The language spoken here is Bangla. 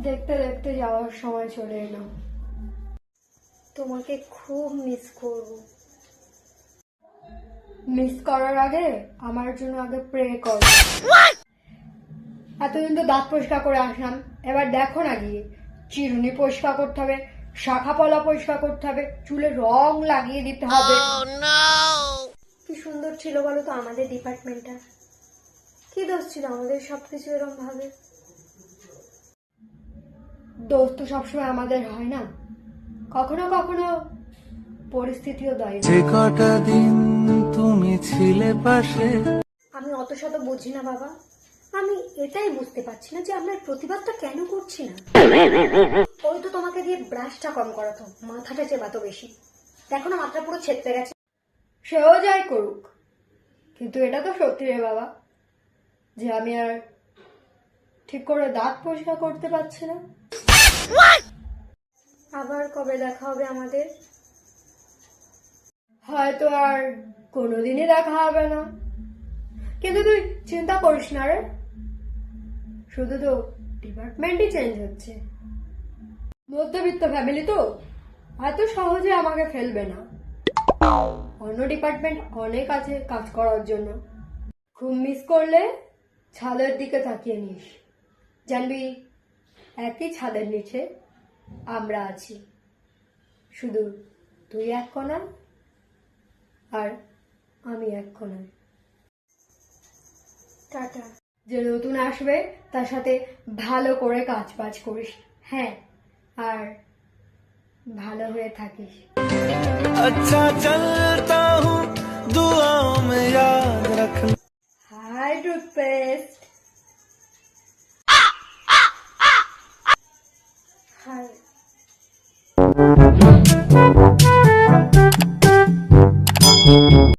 দেখতে দেখতে যাওয়ার সময় চলে এলো। তোমাকে খুব মিস করব। মিস করার আগে আমার জন্য আগে প্রে করো। এতদিন তো দাঁত পরিষ্কার করে আসলাম, এবার দেখো না গিয়ে চিরুনি পরিষ্কার করতে হবে, শাখা পলা পরিষ্কার করতে হবে, চুলে রং লাগিয়ে দিতে হবে। কি সুন্দর ছিল বলো তো আমাদের ডিপার্টমেন্টটা। কি দোষ ছিল আমাদের সবকিছু এরকম ভাবে? দোষ তো সবসময় আমাদের হয় না, কখনো কখনো পরিস্থিতিও দায়ী। যে কটা দিন তুমি ছিলে পাশে। আমি অত শত বুঝি না বাবা, আমি এটাই বুঝতে পারছি না যে আমরা প্রতিবাদটা কেন করছি না। ওই তো তোমাকে দিয়ে ব্রাশটা কম করাতো, মাথাটা চেবাতো বেশি। দেখো না মাথা পুরো ছেড়তে গেছে। সেও যাই করুক, কিন্তু এটা তো সত্যি রে বাবা যে আমি আর ঠিক করে দাঁত পরিষ্কার করতে পারছি না। আবার কবে দেখা হবে আমাদের? হয়তো আর কোনোদিনই দেখা হবে না, কিন্তু তুই চিন্তা করিস না রে, শুধু তো ডিপার্টমেন্টই চেঞ্জ হচ্ছে। মধ্যবিত্ত ফ্যামিলি তো এত সহজে আমাকে ফেলবে না। অন্য ডিপার্টমেন্ট অনেক আছে কাজ করার জন্য। খুব মিস করলে ছাদের দিকে তাকিয়ে নিস, জানবি একই ছাদের নিচে আমরা আছি, শুধু তুই এক কোণা আর আমি এক কোণায়। টাটা। যে নতুন আসবে তার সাথে ভালো করে কাজ বাজ করিস, হ্যাঁ, আর ভালো হয়ে থাকিস। अच्छा चलता हूँ दुआओं में याद रखना। Hi toothpaste. হাই।